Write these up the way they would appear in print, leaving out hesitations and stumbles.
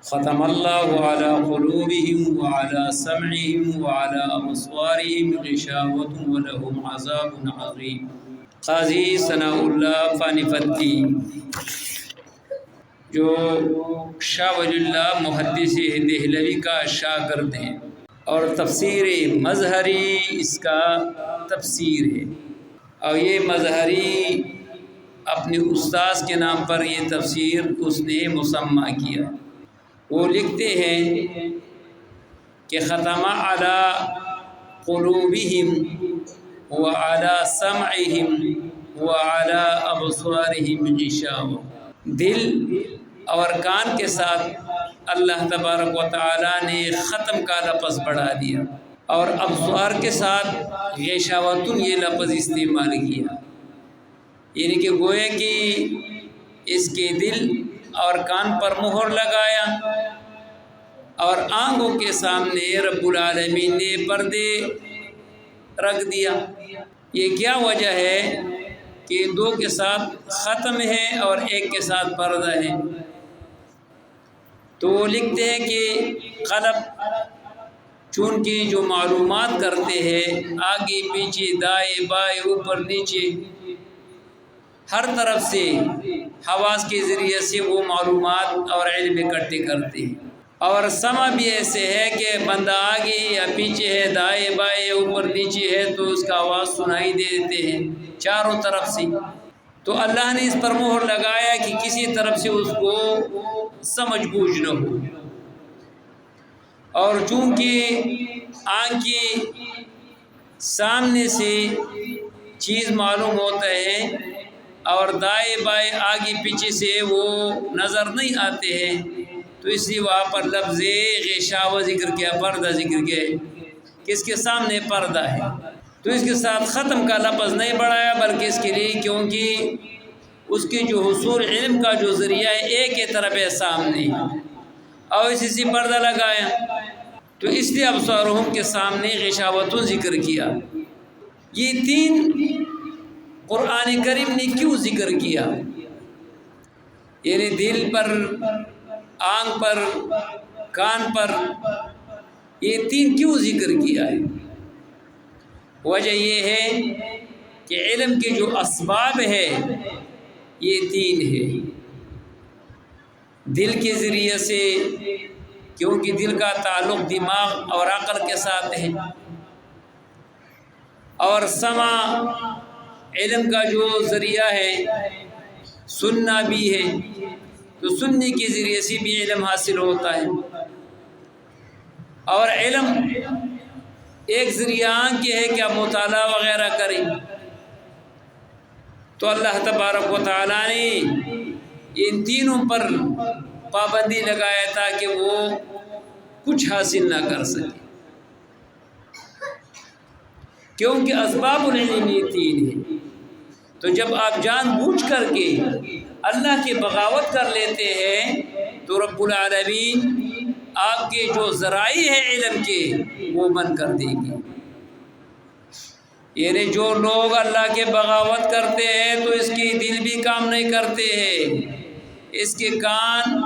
ختم اللہ علی قلوبہم وعلی سمعہم وعلی ابصارہم غشاوۃ ولہم عذاب عظیم۔ قاضی ثناء اللہ پانیپتی جو شاہ ولی اللہ محدث دہلوی کا شاگرد ہیں اور تفسیر مظہری اس کا تفسیر ہے، اور یہ مظہری اپنے استاذ کے نام پر یہ تفسیر اس نے مسمى کیا۔ وہ لکھتے ہیں کہ ختم علی قلوبہم وعلی سمعہم وعلی ابصارہم غشاوہ، دل اور کان کے ساتھ اللہ تبارک و تعالیٰ نے ختم کا لفظ بڑھا دیا، اور ابصار کے ساتھ غشاوۃ یہ لفظ استعمال کیا، یعنی کہ گویا کہ اس کے دل اور کان پر مہر لگایا، اور آنکھوں کے سامنے رب العالمین نے پردے رکھ دیا۔ یہ کیا وجہ ہے کہ دو کے ساتھ ختم ہے اور ایک کے ساتھ پردہ ہے؟ تو وہ لکھتے ہیں کہ قلب چونکہ جو معلومات کرتے ہیں آگے پیچھے دائیں بائیں اوپر نیچے ہر طرف سے حواس کے ذریعے سے وہ معلومات اور علم اکٹھے کرتے ہیں، اور سمع بھی ایسے ہے کہ بندہ آگے یا پیچھے ہے، دائیں بائیں اوپر نیچے ہے تو اس کا آواز سنائی دے دیتے ہیں چاروں طرف سے۔ تو اللہ نے اس پر مہر لگایا کہ کسی طرف سے اس کو سمجھ بوجھ نہ ہو، اور چونکہ آنکھ کے سامنے سے چیز معلوم ہوتا ہے اور دائیں بائیں آگے پیچھے سے وہ نظر نہیں آتے ہیں، تو اس لیے وہاں پر لفظ غشاوہ ذکر کیا، پردہ ذکر کیا، کس کے سامنے پردہ ہے، تو اس کے ساتھ ختم کا لفظ نہیں بڑھایا بلکہ اس کے لیے کیونکہ اس کے جو حصول علم کا جو ذریعہ ہے ایک ہی طرف ہے سامنے، اور اسی سے پردہ لگایا، تو اس لیے ابصارہم کے سامنے غشاوۃ ذکر کیا۔ یہ تین قرآن کریم نے کیوں ذکر کیا؟ یعنی دل پر، آنکھ پر، کان پر، یہ تین کیوں ذکر کیا ہے؟ وجہ یہ ہے کہ علم کے جو اسباب ہے یہ تین ہے۔ دل کے ذریعے سے، کیونکہ دل کا تعلق دماغ اور عقل کے ساتھ ہے، اور سمع علم کا جو ذریعہ ہے، سننا بھی ہے تو سننے کے ذریعے سے بھی علم حاصل ہوتا ہے، اور علم ایک ذریعہ آنکھ ہے کہ آپ مطالعہ وغیرہ کریں، تو اللہ تبارک و تعالیٰ نے ان تینوں پر پابندی لگایا تاکہ وہ کچھ حاصل نہ کر سکے، کیونکہ اسباب العلم یہ تین ہیں۔ تو جب آپ جان بوجھ کر کے اللہ کی بغاوت کر لیتے ہیں تو رب العالمین آپ کے جو ذرائع ہیں علم کے وہ بند کر دیں گے۔ یعنی جو لوگ اللہ کے بغاوت کرتے ہیں تو اس کے دل بھی کام نہیں کرتے ہیں، اس کے کان،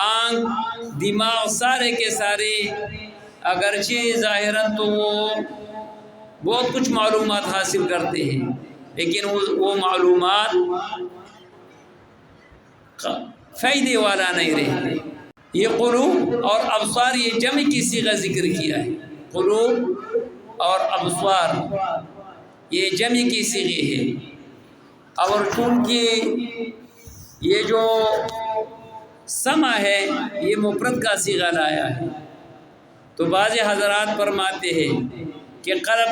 آنکھ، دماغ سارے کے سارے اگرچہ ظاہراً تو وہ بہت کچھ معلومات حاصل کرتے ہیں لیکن وہ معلومات فائدے والا نہیں رہتے۔ یہ قلوب اور ابصار یہ جمع کی صیغہ ذکر کیا ہے، قلوب اور ابصار یہ جمع کی صیغے ہے، اور چونکہ یہ جو سمع ہے یہ مفرد کا صیغہ لایا ہے، تو بعض حضرات فرماتے ہیں کہ قلب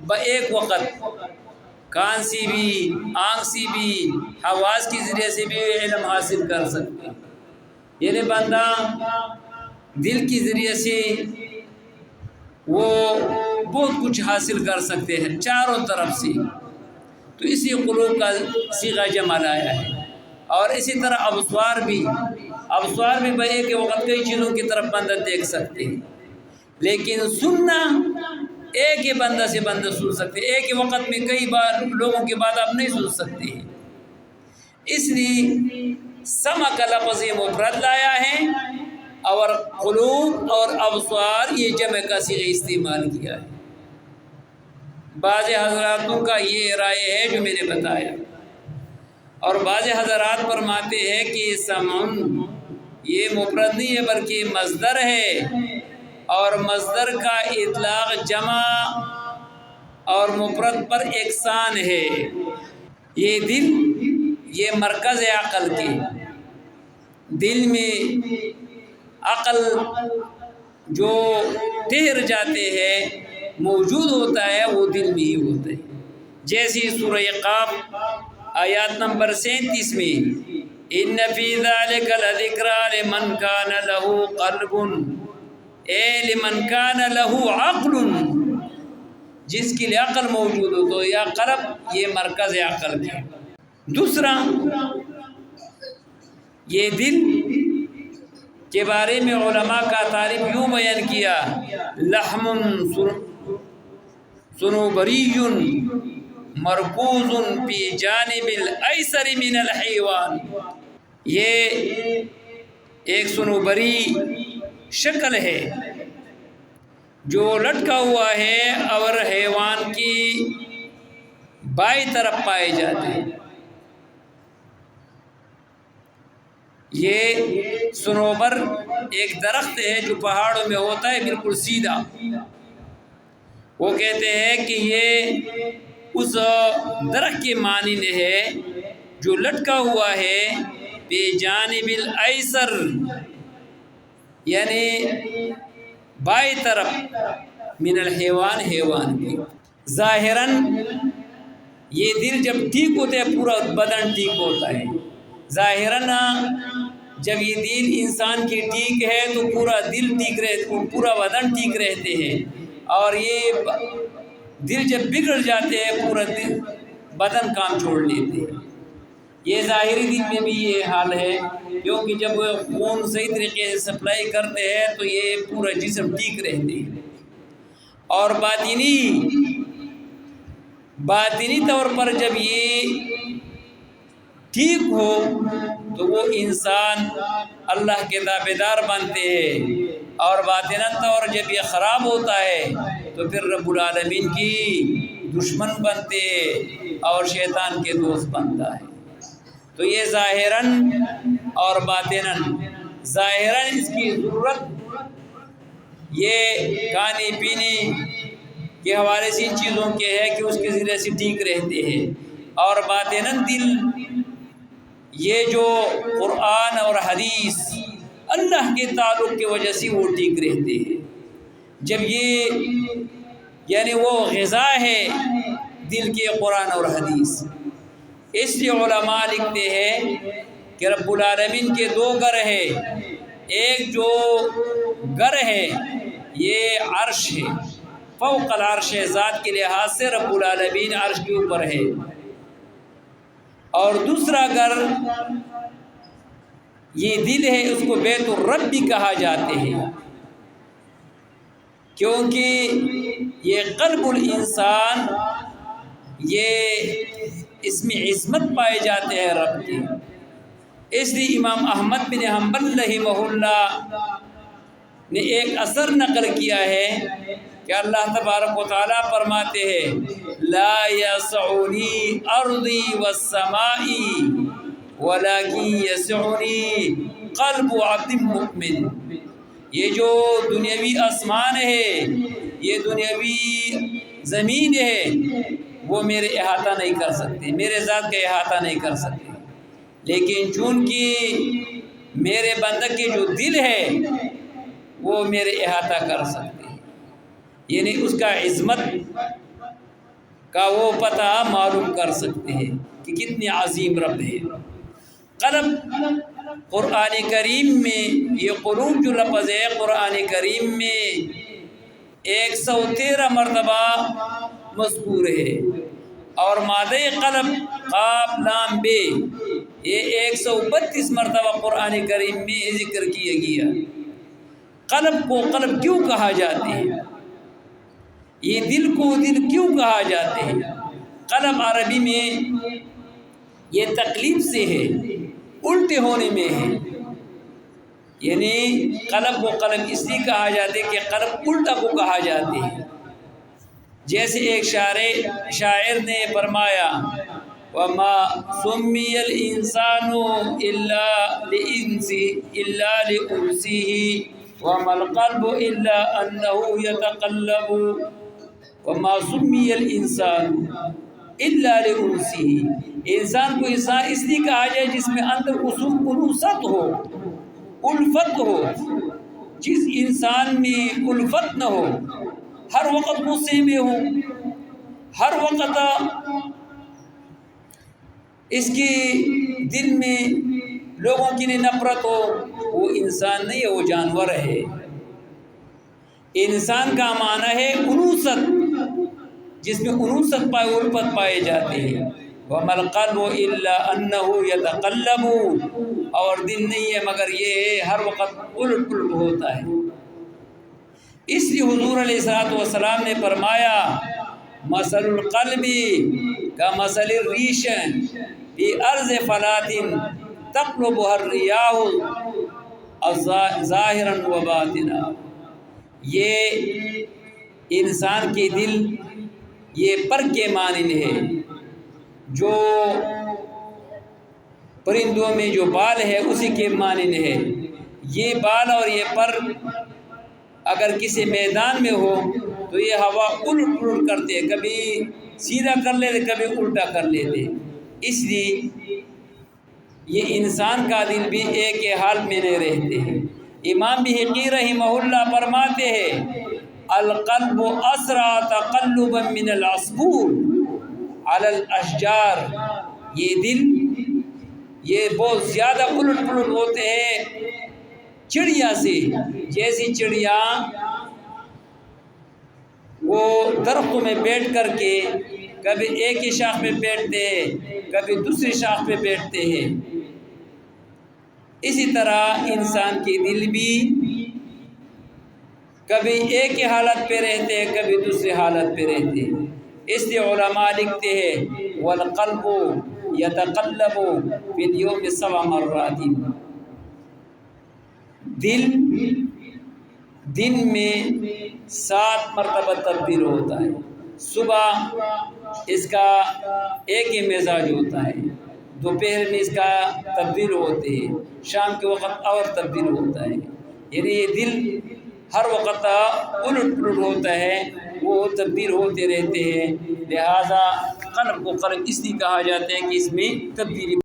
بایک وقت کان سے بھی، آنکھ سے بھی، حواس کے ذریعے سے بھی علم حاصل کر سکتے ہیں، یعنی بندہ دل کے ذریعے سے وہ بہت کچھ حاصل کر سکتے ہیں چاروں طرف سے، تو اسی قلوب کا صیغہ جمع لایا ہے۔ اور اسی طرح ابصار بھی بایک کے وقت کئی چیزوں کی طرف بندہ دیکھ سکتے ہیں، لیکن سننا ایک ہی بندہ سے بندہ سن سکتے، ایک ہی وقت میں کئی بار لوگوں کی بات آپ نہیں سن سکتے ہیں، اس لیے سمع کا لفظ مفرد لایا ہے اور قلوب اور ابصار یہ جمع کا صیغہ استعمال کیا ہے۔ بعض حضراتوں کا یہ رائے ہے جو میں نے بتایا، اور بعض حضرات فرماتے ہیں کہ سمعن یہ مفرد نہیں ہے بلکہ مصدر ہے، اور مصدر کا اطلاق جمع اور مفرد پر یکساں ہے۔ یہ دل یہ مرکز عقل کے، دل میں عقل جو ٹھہر جاتے ہیں موجود ہوتا ہے وہ دل میں ہی ہوتا ہے۔ جیسی سورہ قاف آیات نمبر 37 میں ان فی ذلک لذکریٰ لمن کان لہ قلب، اے لمن کان لہ عقل، جس کے لیے عقل موجود ہو تو یا قلب یہ مرکز عقل ہے۔ دوسرا یہ دل کے بارے میں علماء کا تعریف یوں بیان کیا، لحم صنوبری مرکوز فی جانب الایسر من الحیوان، یہ ایک صنوبری شکل ہے جو لٹکا ہوا ہے اور حیوان کی بائیں طرف پائے جاتے ہیں۔ یہ صنوبر ایک درخت ہے جو پہاڑوں میں ہوتا ہے بالکل سیدھا، وہ کہتے ہیں کہ یہ اس درخت کے مانند ہے جو لٹکا ہوا ہے بے جانب الایسر، یعنی بائیں طرف، من الحیوان حیوان کی۔ ظاہراً یہ دل جب ٹھیک ہوتا ہے پورا بدن ٹھیک ہوتا ہے۔ ظاہراً جب یہ دل انسان کی ٹھیک ہے تو پورا دل ٹھیک رہتا، پورا بدن ٹھیک رہتے ہیں، اور یہ دل جب بگڑ جاتے ہیں پورا دل بدن کام چھوڑ لیتے ہیں۔ یہ ظاہری دل میں بھی یہ حال ہے، کیونکہ جب خون صحیح طریقے سے سپلائی کرتے ہیں تو یہ پورا جسم ٹھیک رہتے ہیں۔ اور باطنی طور پر جب یہ ٹھیک ہو تو وہ انسان اللہ کے تابعدار بنتے ہیں، اور باطناً طور جب یہ خراب ہوتا ہے تو پھر رب العالمین کی دشمن بنتے ہیں اور شیطان کے دوست بنتا ہے۔ تو یہ ظاہراً اور باطناً، ظاہراً اس کی ضرورت یہ کھانے پینے کے حوالے سے ان چیزوں کے ہے کہ اس کے ذریعے سے ٹھیک رہتے ہیں، اور باطناً دل یہ جو قرآن اور حدیث اللہ کے تعلق کی وجہ سے وہ ٹھیک رہتے ہیں۔ جب یہ یعنی وہ غذا ہے دل کے قرآن اور حدیث، اس لیے علماء لکھتے ہیں کہ رب العالمین کے دو گر ہے، ایک جو گر ہے یہ عرش ہے، فوق العرش ہے، ذات کے لحاظ سے رب العالمین عرش کے اوپر ہے، اور دوسرا گر یہ دل ہے، اس کو بیت الرب بھی کہا جاتے ہیں، کیونکہ یہ قلب الانسان یہ اس میں عظمت پائے جاتے ہیں رب کی۔ اس لیے امام احمد بن حنبل رحمہ اللہ نے ایک اثر نقل کیا ہے کہ اللہ تبارک و تعالیٰ فرماتے ہیں لا یسعنی ارضی والسمائی ولکن یسعنی قلب عبد مؤمن، یہ جو دنیاوی آسمان ہے، یہ دنیاوی زمین ہے، وہ میرے احاطہ نہیں کر سکتے، میرے ذات کا احاطہ نہیں کر سکتے، لیکن چونکہ میرے بندہ کے جو دل ہے وہ میرے احاطہ کر سکتے ہیں، یعنی اس کا عظمت کا وہ پتہ معلوم کر سکتے ہیں کہ کتنی عظیم رب ہے۔ قلب قرآن کریم میں یہ قلوب جو لفظ ہے قرآن کریم میں 113 مرتبہ مذکور ہے، اور مادہ قلب قاف لام بے یہ 132 مرتبہ قرآن کریم میں ذکر کیا گیا۔ قلب کو قلب کیوں کہا جاتے ہیں؟ یہ دل کو دل کیوں کہا جاتے ہیں؟ قلب عربی میں یہ تقلیب سے ہے، الٹے ہونے میں ہے، یعنی قلب کو قلب اس لیے کہا جاتا ہے کہ قلب الٹا کو کہا جاتے ہیں. جیسے ایک شاعر نے فرمایا وَمَا سُمِّيَ الْإِنسَانُ إِلَّا لِأُنْسِهِ وَمَا الْقَلْبُ إِلَّا أَنَّهُ يَتَقَلَّبُ. وَمَا سُمِّيَ الْإِنسَانُ إِلَّا لِأُنْسِهِ. انسان کو انسان اس لیے کہا جائے جس میں اندر انوثت ہو، الفت ہو. جس انسان میں الفت نہ ہو، ہر وقت غصے میں ہو، ہر وقت اس کی دل میں لوگوں کی نفرت ہو، وہ انسان نہیں ہے، وہ جانور ہے. انسان کا معنی ہے انوثت، جس میں انوثت الفت پائے جاتے ہیں. وَمَا الْقَلْبُ إِلَّا أَنَّهُ يَتَقَلَّبُ. اور دل نہیں ہے مگر یہ ہے ہر وقت الٹ پلٹ ہوتا ہے. اس لیے حضور علیہ السلام نے فرمایا مثل القلب كمثل الريش في أرض فلاة تقلبها الرياح ظاہرا وباطنا. یہ انسان کے دل یہ پر کے مانند ہے، جو پرندوں میں جو بال ہے اسی کے مانند ہے. یہ بال اور یہ پر اگر کسی میدان میں ہو تو یہ ہوا الٹ پلٹ کرتے، کبھی سیدھا کر لیتے کبھی الٹا کر لیتے. اس لیے یہ انسان کا دل بھی ایک ہی حال میں نہیں رہتے ہیں. امام بحقی رحمہ اللہ فرماتے ہیں القلب اسرع تقلبا من العصفور علی الاشجار. یہ دل یہ بہت زیادہ الٹ پلٹ ہوتے ہیں چڑیا سے. جیسی چڑیا وہ درختوں میں بیٹھ کر کے کبھی ایک ہی شاخ پہ بیٹھتے ہیں کبھی دوسری شاخ پہ بیٹھتے ہیں، اسی طرح انسان کے دل بھی کبھی ایک ہی حالت پہ رہتے ہیں کبھی دوسری حالت پہ رہتے ہیں. اس لیے علماء لکھتے ہیں والقلب یتقلب فی اليوم 7 مرات. دن میں 7 مرتبہ تبدیل ہوتا ہے. صبح اس کا ایک ہی مزاج ہوتا ہے، دوپہر میں اس کا تبدیل ہوتے ہیں، شام کے وقت اور تبدیل ہوتا ہے. یعنی یہ دل ہر وقت الٹ پلٹ ہوتا ہے، وہ تبدیل ہوتے رہتے ہیں. لہذا قلب کو قلب اس لیے کہا جاتا ہے کہ اس میں تبدیلی